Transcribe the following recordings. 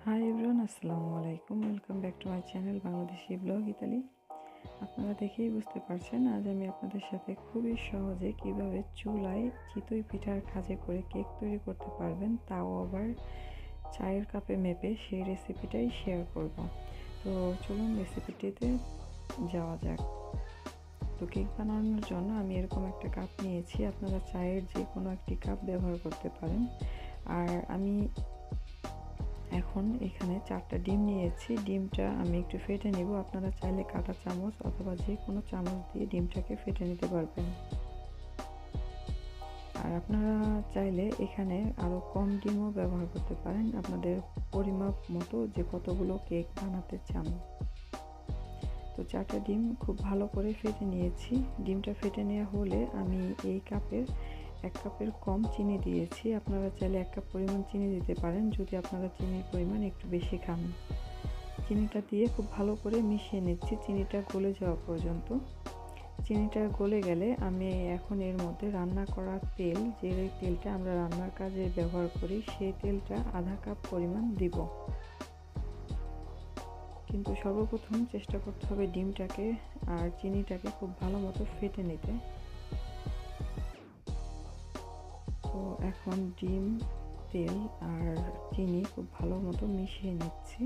Hi everyone, আসসালামু আলাইকুম। Welcome back to my channel Bangladeshi blog Italy. আপনারা দেখেই বুঝতে পারছেন আজ আমি আপনাদের সাথে খুবই সহজে কিভাবে চুলায় চিতই পিঠার খাজে করে কেক তৈরি করতে পারবেন, তাও আবার চায়ের কাপে মেপে, সেই রেসিপিটাই শেয়ার করব। তো চলুন রেসিপিটিতে যাওয়া যাক। তো কেক বানানোর জন্য আমি এরকম একটা কাপ নিয়েছি। আপনারা চায়ের যে কোনো একটি কাপ ব্যবহার করতে পারেন। আর আমি এখন এখানে 4টা ডিম নিয়েছি। ডিমটা আমি একটু ফেটে নেব। আপনারা চাইলে কাঁটা চামচ অথবা যে কোনো চামচ দিয়ে ডিমটাকে ফেটে নিতে পারবেন। আর আপনারা চাইলে এখানে আরও কম ডিমও ব্যবহার করতে পারেন, আপনাদের পরিমাপ মতো যে কতগুলো কেক বানাতে চান। তো 4টা ডিম খুব ভালো করে ফেটে নিয়েছি। ডিমটা ফেটে নেওয়া হলে আমি এই কাপের 1 কাপের কম চিনি দিয়েছি। আপনারা চাইলে 1 কাপ পরিমাণ চিনি দিতে পারেন যদি আপনারা চিনির পরিমাণ একটু বেশি খান। চিনিটা দিয়ে খুব ভালো করে মিশিয়ে নিচ্ছি চিনিটা গলে যাওয়া পর্যন্ত। চিনিটা গলে গেলে আমি এখন এর মধ্যে রান্না করা তেল, যে তেলটা আমরা রান্নার কাজে ব্যবহার করি, সেই তেলটা আধা কাপ পরিমাণ দিব। কিন্তু সর্বপ্রথম চেষ্টা করতে হবে ডিমটাকে আর চিনিটাকে খুব ভালো মতো ফেটে নিতে। তো এখন ডিম, তেল আর চিনি খুব ভালো মতো মিশিয়ে নিচ্ছি।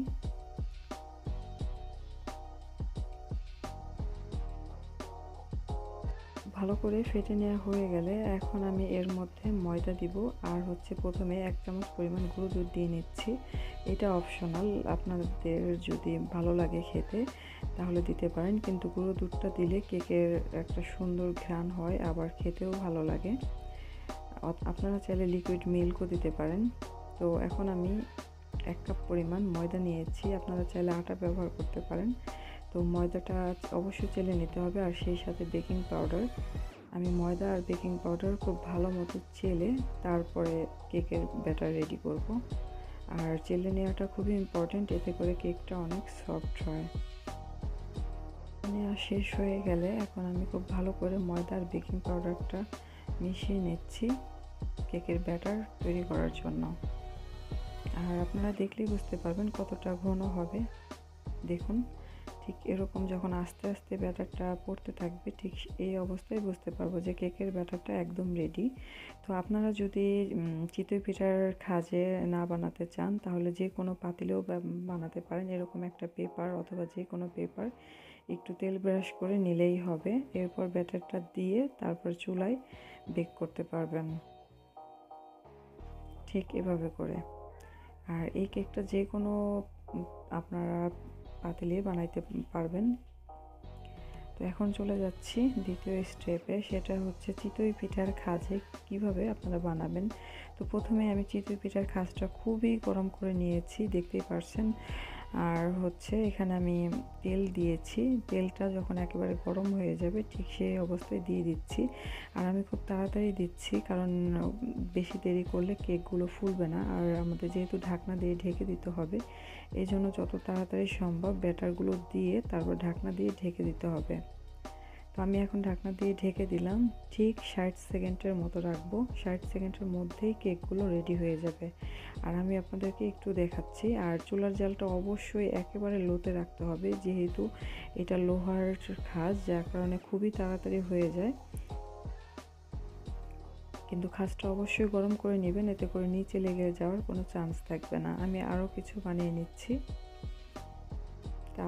ভালো করে ফেটে নেওয়া হয়ে গেলে এখন আমি এর মধ্যে ময়দা দিব আর প্রথমে 1 চামচ পরিমাণ গুঁড়ো দুধ দিয়ে নিচ্ছি। এটা অপশনাল, আপনাদের যদি ভালো লাগে খেতে তাহলে দিতে পারেন, কিন্তু গুঁড়ো দুধটা দিলে কেকের একটা সুন্দর ঘ্রাণ হয়, আবার খেতেও ভালো লাগে। আপনারা চাইলে লিকুইড মিল্কও দিতে পারেন। তো এখন আমি 1 কাপ পরিমাণ ময়দা নিয়েছি। আপনারা চাইলে আটা ব্যবহার করতে পারেন। তো ময়দাটা অবশ্যই চেলে নিতে হবে, আর সেই সাথে বেকিং পাউডার। আমি ময়দা আর বেকিং পাউডার খুব ভালো মতো চেলে তারপরে কেকের ব্যাটার রেডি করব। আর চেলে নেওয়াটা খুবই ইম্পর্ট্যান্ট, এতে করে কেকটা অনেক সফট হয়। নেওয়া শেষ হয়ে গেলে এখন আমি খুব ভালো করে ময়দা আর বেকিং পাউডারটা মিশিয়ে নিচ্ছি কেকের ব্যাটার তৈরি করার জন্য। আর আপনারা দেখলেই বুঝতে পারবেন কতটা ঘন হবে। দেখুন, ঠিক এরকম যখন আস্তে আস্তে ব্যাটারটা পড়তে থাকবে, ঠিক এই অবস্থায় বুঝতে পারবো যে কেকের ব্যাটারটা একদম রেডি। তো আপনারা যদি চিতই পিঠার খাজে না বানাতে চান তাহলে যে কোনো পাতিলেও বানাতে পারেন। এরকম একটা পেপার অথবা যে কোনো পেপার একটু তেল ব্রাশ করে নিলেই হবে। এরপর ব্যাটারটা দিয়ে তারপর চুলায় বেক করতে পারবেন, ঠিক এভাবে করে। আর এই কেকটা যে কোনো আপনারা পাতিলে বানাইতে পারবেন। তো এখন চলে যাচ্ছি দ্বিতীয় স্টেপে, সেটা হচ্ছে চিতই পিঠার খাজে কিভাবে আপনারা বানাবেন। তো প্রথমে আমি চিতই পিঠার খাজটা খুবই গরম করে নিয়েছি, দেখতেই পারছেন। আর এখানে আমি তেল দিয়েছি। তেলটা যখন একেবারে গরম হয়ে যাবে ঠিক সেই অবস্থায় দিয়ে দিচ্ছি। আর আমি খুব তাড়াতাড়ি দিচ্ছি, কারণ বেশি দেরি করলে কেকগুলো ফুলবে না। আর আমাদের যেহেতু ঢাকনা দিয়ে ঢেকে দিতে হবে, এই জন্য যত তাড়াতাড়ি সম্ভব ব্যাটারগুলো দিয়ে তারপর ঢাকনা দিয়ে ঢেকে দিতে হবে। তো আমি এখন ঢাকনা দিয়ে ঢেকে দিলাম। ঠিক 60 সেকেন্ডের মতো রাখবো। 60 সেকেন্ডের মধ্যেই কেকগুলো রেডি হয়ে যাবে। আর আমি আপনাদেরকে একটু দেখাচ্ছি। আর চুলার জালটা অবশ্যই একেবারে লোতে রাখতে হবে, যেহেতু এটা লোহার খাজ, যার কারণে খুবই তাড়াতাড়ি হয়ে যায়। কিন্তু খাজটা অবশ্যই গরম করে নেবেন, এতে করে নিচে লেগে যাওয়ার কোনো চান্স থাকবে না। আমি আরও কিছু বানিয়ে নিচ্ছি,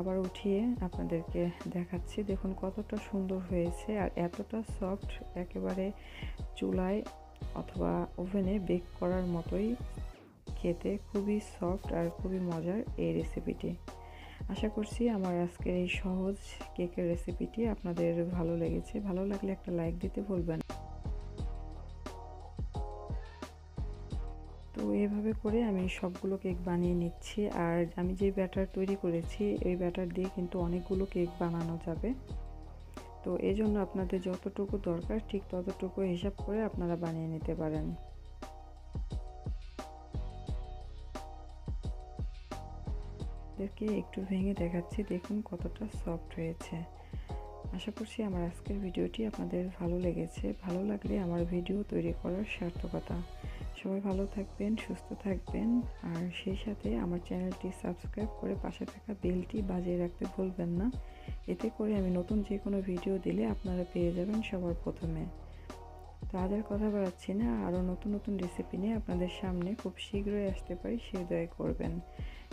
আবার উঠিয়ে আপনাদেরকে দেখাচ্ছি। দেখুন কতটা সুন্দর হয়েছে, আর এতটা সফট, একেবারে চুলায় অথবা ওভেনে বেক করার মতোই খেতে, খুবই সফট আর খুবই মজার এই রেসিপিটি। আশা করছি আমার আজকের এই সহজ কেকের রেসিপিটি আপনাদের ভালো লেগেছে। ভালো লাগলে একটা লাইক দিতে ভুলবেন। তো এভাবে করে আমি সবগুলো কেক বানিয়ে নিচ্ছি। আর আমি যে ব্যাটার তৈরি করেছি এই ব্যাটার দিয়ে কিন্তু অনেকগুলো কেক বানানো যাবে। তো এই জন্য আপনাদের যতটুকু দরকার ঠিক ততটুকু হিসাব করে আপনারা বানিয়ে নিতে পারেন। এদেরকে একটু ভেঙে দেখাচ্ছি, দেখুন কতটা সফট হয়েছে। আশা করছি আমার আজকের ভিডিওটি আপনাদের ভালো লেগেছে। ভালো লাগলে আমার ভিডিও তৈরি করার সার্থকতা। সবাই ভালো থাকবেন, সুস্থ থাকবেন, আর সেই সাথে আমার চ্যানেলটি সাবস্ক্রাইব করে পাশে থাকা বেলটি বাজিয়ে রাখতে ভুলবেন না। এতে করে আমি নতুন যে কোনো ভিডিও দিলে আপনারা পেয়ে যাবেন সবার প্রথমে। তো আজ আর কথা বাড়াচ্ছি না, আরও নতুন নতুন রেসিপি নিয়ে আপনাদের সামনে খুব শীঘ্রই আসতে পারি সেই দয়া করবেন।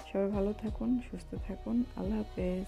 সবাই ভালো থাকুন, সুস্থ থাকুন, আল্লাহ হাফেজ।